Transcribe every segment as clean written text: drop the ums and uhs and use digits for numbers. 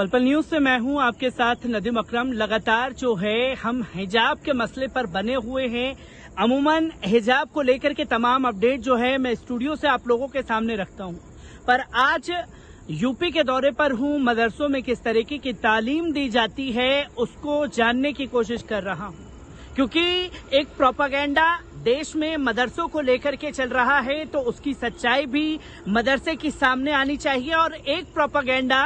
पल पल न्यूज से मैं हूं आपके साथ नदीम अकरम। लगातार जो है हम हिजाब के मसले पर बने हुए हैं। अमूमन हिजाब को लेकर के तमाम अपडेट जो है मैं स्टूडियो से आप लोगों के सामने रखता हूं, पर आज यूपी के दौरे पर हूं। मदरसों में किस तरीके की तालीम दी जाती है उसको जानने की कोशिश कर रहा हूं, क्योंकि एक प्रोपागेंडा देश में मदरसों को लेकर के चल रहा है, तो उसकी सच्चाई भी मदरसे की सामने आनी चाहिए। और एक प्रोपागेंडा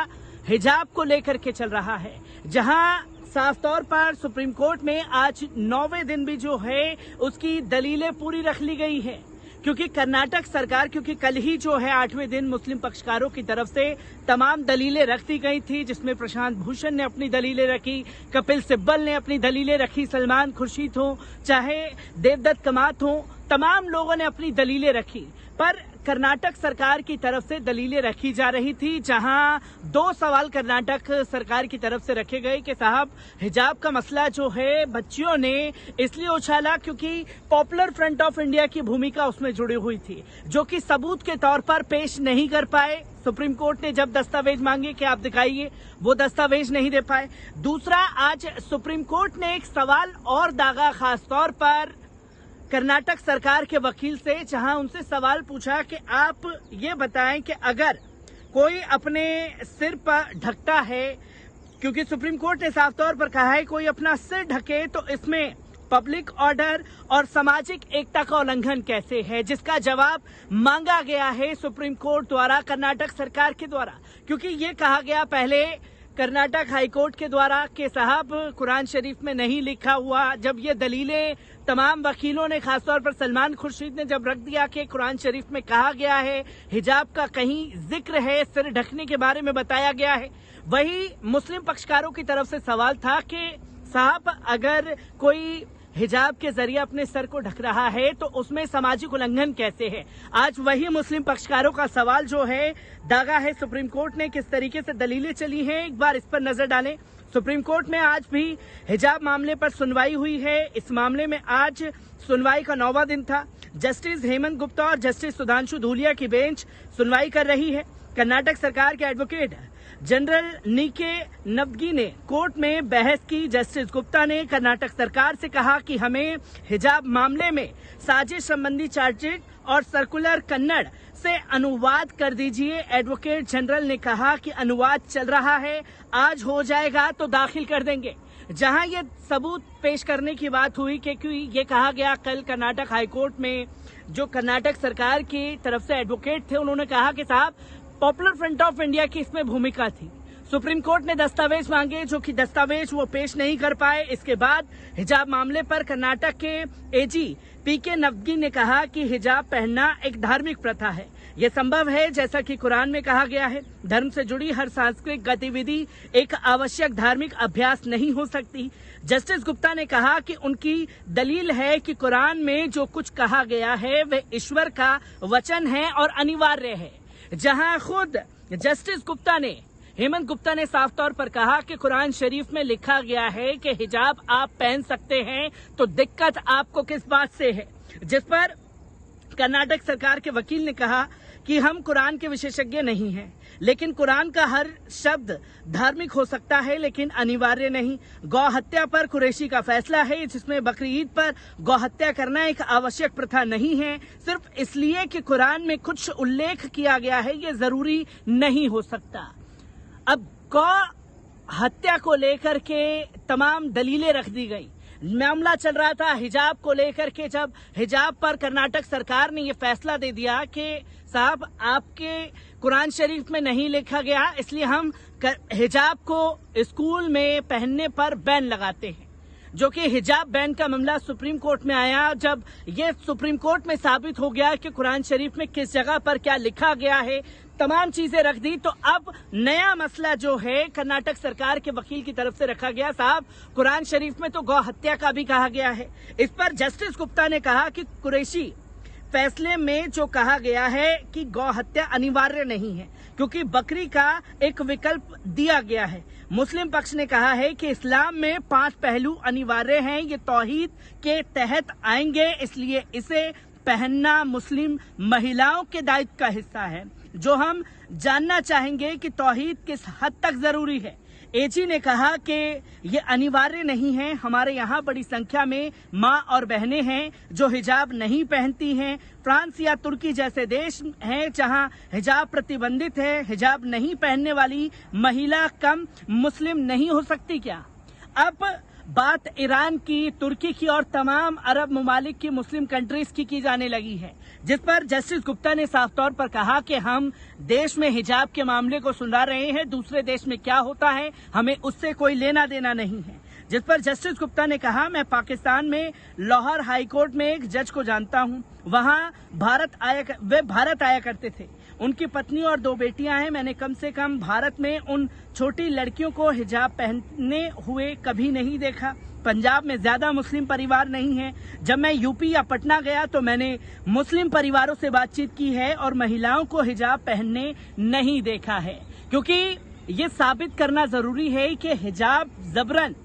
हिजाब को लेकर के चल रहा है, जहां साफ तौर पर सुप्रीम कोर्ट में आज 9वें दिन भी जो है उसकी दलीलें पूरी रख ली गई है। क्योंकि कर्नाटक सरकार, क्योंकि कल ही जो है 8वें दिन मुस्लिम पक्षकारों की तरफ से तमाम दलीलें रख दी गई थी, जिसमें प्रशांत भूषण ने अपनी दलीलें रखी, कपिल सिब्बल ने अपनी दलीलें रखी, सलमान खुर्शीद हो चाहे देवदत्त कमात हो, तमाम लोगों ने अपनी दलीलें रखी। पर कर्नाटक सरकार की तरफ से दलीलें रखी जा रही थी, जहां 2 सवाल कर्नाटक सरकार की तरफ से रखे गए कि साहब हिजाब का मसला जो है बच्चियों ने इसलिए उछाला क्योंकि पॉपुलर फ्रंट ऑफ इंडिया की भूमिका उसमें जुड़ी हुई थी, जो कि सबूत के तौर पर पेश नहीं कर पाए। सुप्रीम कोर्ट ने जब दस्तावेज मांगे कि आप दिखाइए, वो दस्तावेज नहीं दे पाए। दूसरा, आज सुप्रीम कोर्ट ने एक सवाल और दागा खास तौर पर कर्नाटक सरकार के वकील से, जहां उनसे सवाल पूछा कि आप ये बताएं कि अगर कोई अपने सिर पर ढकता है, क्योंकि सुप्रीम कोर्ट ने साफ तौर पर कहा है कोई अपना सिर ढके तो इसमें पब्लिक ऑर्डर और सामाजिक एकता का उल्लंघन कैसे है, जिसका जवाब मांगा गया है सुप्रीम कोर्ट द्वारा कर्नाटक सरकार के द्वारा। क्योंकि ये कहा गया पहले कर्नाटक हाईकोर्ट के द्वारा कि साहब कुरान शरीफ में नहीं लिखा हुआ। जब ये दलीलें तमाम वकीलों ने, खासतौर पर सलमान खुर्शीद ने जब रख दिया कि कुरान शरीफ में कहा गया है हिजाब का कहीं जिक्र है, सिर ढकने के बारे में बताया गया है, वही मुस्लिम पक्षकारों की तरफ से सवाल था कि साहब अगर कोई हिजाब के जरिए अपने सर को ढक रहा है तो उसमें सामाजिक उल्लंघन कैसे है। आज वही मुस्लिम पक्षकारों का सवाल जो है दागा है सुप्रीम कोर्ट ने, किस तरीके से दलीलें चली हैं, एक बार इस पर नजर डालें। सुप्रीम कोर्ट में आज भी हिजाब मामले पर सुनवाई हुई है। इस मामले में आज सुनवाई का 9वां दिन था। जस्टिस हेमंत गुप्ता और जस्टिस सुधांशु धूलिया की बेंच सुनवाई कर रही है। कर्नाटक सरकार के एडवोकेट जनरल नीके नवगी ने कोर्ट में बहस की। जस्टिस गुप्ता ने कर्नाटक सरकार से कहा कि हमें हिजाब मामले में साजिश संबंधी चार्जशीट और सर्कुलर कन्नड़ से अनुवाद कर दीजिए। एडवोकेट जनरल ने कहा कि अनुवाद चल रहा है, आज हो जाएगा तो दाखिल कर देंगे। जहां ये सबूत पेश करने की बात हुई क्योंकि ये कहा गया कल कर्नाटक हाईकोर्ट में जो कर्नाटक सरकार की तरफ से एडवोकेट थे, उन्होंने कहा कि साहब पॉपुलर फ्रंट ऑफ इंडिया की इसमें भूमिका थी। सुप्रीम कोर्ट ने दस्तावेज मांगे, जो कि दस्तावेज वो पेश नहीं कर पाए। इसके बाद हिजाब मामले पर कर्नाटक के एजी पीके नवगी ने कहा कि हिजाब पहनना एक धार्मिक प्रथा है। यह संभव है जैसा कि कुरान में कहा गया है। धर्म से जुड़ी हर सांस्कृतिक गतिविधि एक आवश्यक धार्मिक अभ्यास नहीं हो सकती। जस्टिस गुप्ता ने कहा कि उनकी दलील है कि कुरान में जो कुछ कहा गया है वह ईश्वर का वचन है और अनिवार्य है। जहां खुद जस्टिस गुप्ता ने, हेमंत गुप्ता ने साफ तौर पर कहा कि कुरान शरीफ में लिखा गया है कि हिजाब आप पहन सकते हैं, तो दिक्कत आपको किस बात से है। जिस पर कर्नाटक सरकार के वकील ने कहा कि हम कुरान के विशेषज्ञ नहीं हैं, लेकिन कुरान का हर शब्द धार्मिक हो सकता है लेकिन अनिवार्य नहीं। गौ हत्या पर कुरैशी का फैसला है, जिसमें बकरी ईद पर गौ हत्या करना एक आवश्यक प्रथा नहीं है। सिर्फ इसलिए कि कुरान में कुछ उल्लेख किया गया है ये जरूरी नहीं हो सकता। अब गौ हत्या को लेकर के तमाम दलीलें रख दी गई। मामला चल रहा था हिजाब को लेकर के, जब हिजाब पर कर्नाटक सरकार ने ये फैसला दे दिया कि साहब आपके कुरान शरीफ में नहीं लिखा गया, इसलिए हम हिजाब को स्कूल में पहनने पर बैन लगाते हैं। जो कि हिजाब बैन का मामला सुप्रीम कोर्ट में आया। जब ये सुप्रीम कोर्ट में साबित हो गया कि कुरान शरीफ में किस जगह पर क्या लिखा गया है, तमाम चीजें रख दी, तो अब नया मसला जो है कर्नाटक सरकार के वकील की तरफ से रखा गया, साहब कुरान शरीफ में तो गौ हत्या का भी कहा गया है। इस पर जस्टिस गुप्ता ने कहा कि कुरैशी फैसले में जो कहा गया है कि गौ हत्या अनिवार्य नहीं है, क्योंकि बकरी का एक विकल्प दिया गया है। मुस्लिम पक्ष ने कहा है कि इस्लाम में 5 पहलू अनिवार्य हैं, ये तौहीद के तहत आएंगे, इसलिए इसे पहनना मुस्लिम महिलाओं के दायित्व का हिस्सा है। जो हम जानना चाहेंगे कि तौहीद किस हद तक जरूरी है, एजी ने कहा कि ये अनिवार्य नहीं है। हमारे यहाँ बड़ी संख्या में माँ और बहनें हैं जो हिजाब नहीं पहनती हैं। फ्रांस या तुर्की जैसे देश हैं जहाँ हिजाब प्रतिबंधित है। हिजाब नहीं पहनने वाली महिला कम मुस्लिम नहीं हो सकती क्या? अब बात ईरान की, तुर्की की और तमाम अरब ममालिक की, मुस्लिम कंट्रीज की जाने लगी है, जिस पर जस्टिस गुप्ता ने साफ तौर पर कहा कि हम देश में हिजाब के मामले को सुलझा रहे हैं। दूसरे देश में क्या होता है हमें उससे कोई लेना देना नहीं है। जिस पर जस्टिस गुप्ता ने कहा, मैं पाकिस्तान में लाहौर हाई कोर्ट में एक जज को जानता हूं। वहां वे भारत आया करते थे। उनकी पत्नी और 2 बेटियां हैं। मैंने कम से कम भारत में उन छोटी लड़कियों को हिजाब पहनने हुए कभी नहीं देखा। पंजाब में ज्यादा मुस्लिम परिवार नहीं है। जब मैं यूपी या पटना गया तो मैंने मुस्लिम परिवारों से बातचीत की है और महिलाओं को हिजाब पहनने नहीं देखा है, क्योंकि ये साबित करना जरूरी है कि हिजाब जबरन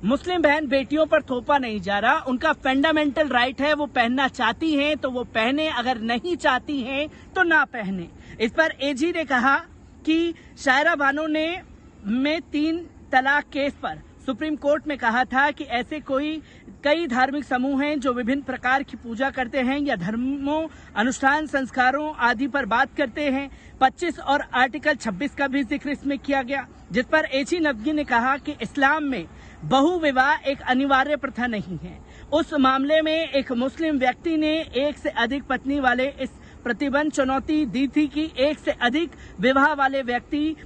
मुस्लिम बहन बेटियों पर थोपा नहीं जा रहा। उनका फंडामेंटल राइट है, वो पहनना चाहती हैं तो वो पहने, अगर नहीं चाहती हैं तो ना पहने। इस पर एजी ने कहा कि शायरा बानो ने 3 तलाक केस पर सुप्रीम कोर्ट में कहा था कि ऐसे कई धार्मिक समूह हैं जो विभिन्न प्रकार की पूजा करते हैं या धर्मों, अनुष्ठान, संस्कारों आदि पर बात करते हैं। 25 और आर्टिकल 26 का भी जिक्र इसमें किया गया, जिस पर एजी नदवी ने कहा कि इस्लाम में बहुविवाह एक अनिवार्य प्रथा नहीं है। उस मामले में एक मुस्लिम व्यक्ति ने 1 से अधिक पत्नी वाले इस प्रतिबंध चुनौती दी थी कि 1 से अधिक विवाह वाले व्यक्ति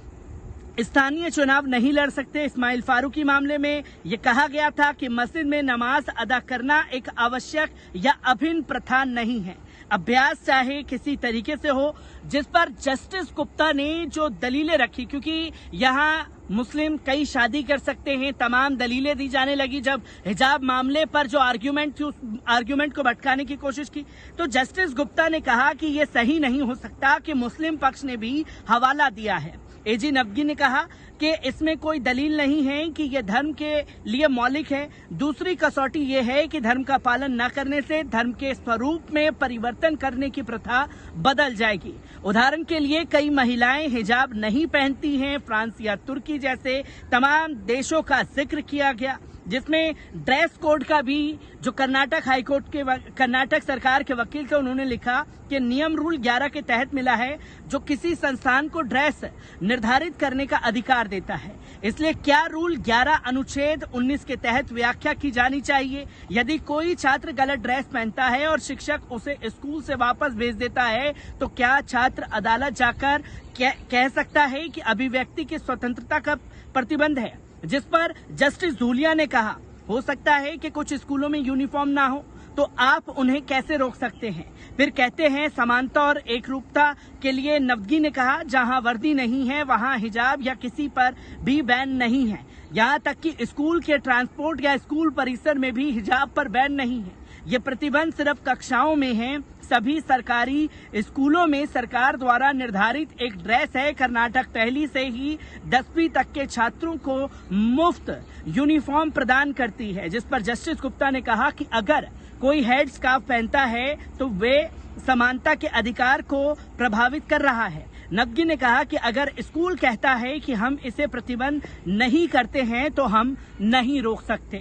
स्थानीय चुनाव नहीं लड़ सकते। इस्माइल फारूकी मामले में ये कहा गया था कि मस्जिद में नमाज अदा करना एक आवश्यक या अभिन्न प्रथा नहीं है, अभ्यास चाहे किसी तरीके से हो। जिस पर जस्टिस गुप्ता ने जो दलीलें रखी, क्योंकि यहाँ मुस्लिम कई शादी कर सकते हैं, तमाम दलीलें दी जाने लगी। जब हिजाब मामले पर जो आर्ग्यूमेंट थी, उस आर्ग्यूमेंट को भटकाने की कोशिश की तो जस्टिस गुप्ता ने कहा कि ये सही नहीं हो सकता कि मुस्लिम पक्ष ने भी हवाला दिया है। एजी नदवी ने कहा कि इसमें कोई दलील नहीं है कि यह धर्म के लिए मौलिक है। दूसरी कसौटी ये है कि धर्म का पालन न करने से धर्म के स्वरूप में परिवर्तन करने की प्रथा बदल जाएगी। उदाहरण के लिए कई महिलाएं हिजाब नहीं पहनती हैं। फ्रांस या तुर्की जैसे तमाम देशों का जिक्र किया गया, जिसमें ड्रेस कोड का भी जो कर्नाटक सरकार के वकील थे, उन्होंने लिखा कि नियम रूल 11 के तहत मिला है, जो किसी संस्थान को ड्रेस निर्धारित करने का अधिकार देता है। इसलिए क्या रूल 11 अनुच्छेद 19 के तहत व्याख्या की जानी चाहिए। यदि कोई छात्र गलत ड्रेस पहनता है और शिक्षक उसे स्कूल से वापस भेज देता है तो क्या छात्र अदालत जाकर कह सकता है कि अभिव्यक्ति की स्वतंत्रता का प्रतिबंध है? जिस पर जस्टिस धूलिया ने कहा, हो सकता है कि कुछ स्कूलों में यूनिफॉर्म ना हो तो आप उन्हें कैसे रोक सकते हैं? फिर कहते हैं समानता और एकरूपता के लिए नदवी ने कहा, जहां वर्दी नहीं है वहां हिजाब या किसी पर भी बैन नहीं है। यहां तक कि स्कूल के ट्रांसपोर्ट या स्कूल परिसर में भी हिजाब पर बैन नहीं है। ये प्रतिबंध सिर्फ कक्षाओं में है। सभी सरकारी स्कूलों में सरकार द्वारा निर्धारित एक ड्रेस है। कर्नाटक पहली से ही 10वीं तक के छात्रों को मुफ्त यूनिफॉर्म प्रदान करती है। जिस पर जस्टिस गुप्ता ने कहा कि अगर कोई हेड स्कार्फ पहनता है तो वे समानता के अधिकार को प्रभावित कर रहा है। नदवी ने कहा कि अगर स्कूल कहता है कि हम इसे प्रतिबंध नहीं करते हैं तो हम नहीं रोक सकते,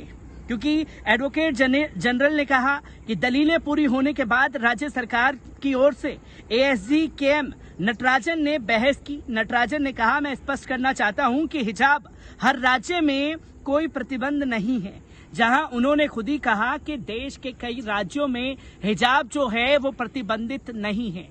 क्योंकि एडवोकेट जनरल ने कहा कि दलीलें पूरी होने के बाद राज्य सरकार की ओर से एएसजी केएम नटराजन ने बहस की। नटराजन ने कहा, मैं स्पष्ट करना चाहता हूं कि हिजाब हर राज्य में कोई प्रतिबंध नहीं है। जहां उन्होंने खुद ही कहा कि देश के कई राज्यों में हिजाब जो है वो प्रतिबंधित नहीं है।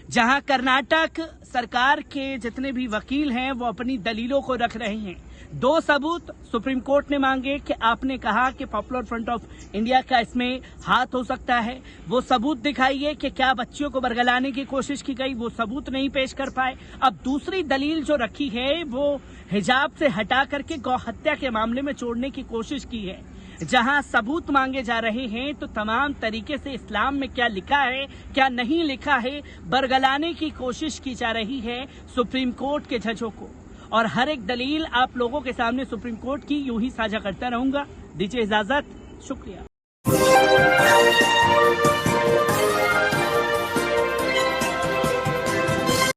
जहां कर्नाटक सरकार के जितने भी वकील हैं वो अपनी दलीलों को रख रहे हैं। 2 सबूत सुप्रीम कोर्ट ने मांगे कि आपने कहा कि पॉपुलर फ्रंट ऑफ इंडिया का इसमें हाथ हो सकता है, वो सबूत दिखाइए कि क्या बच्चियों को बरगलाने की कोशिश की गई, वो सबूत नहीं पेश कर पाए। अब दूसरी दलील जो रखी है वो हिजाब से हटा करके गौ हत्या के मामले में छोड़ने की कोशिश की है। जहां सबूत मांगे जा रहे हैं तो तमाम तरीके से इस्लाम में क्या लिखा है क्या नहीं लिखा है बरगलाने की कोशिश की जा रही है सुप्रीम कोर्ट के जजों को। और हर एक दलील आप लोगों के सामने सुप्रीम कोर्ट की यूं ही साझा करता रहूंगा। दीजिए इजाजत, शुक्रिया।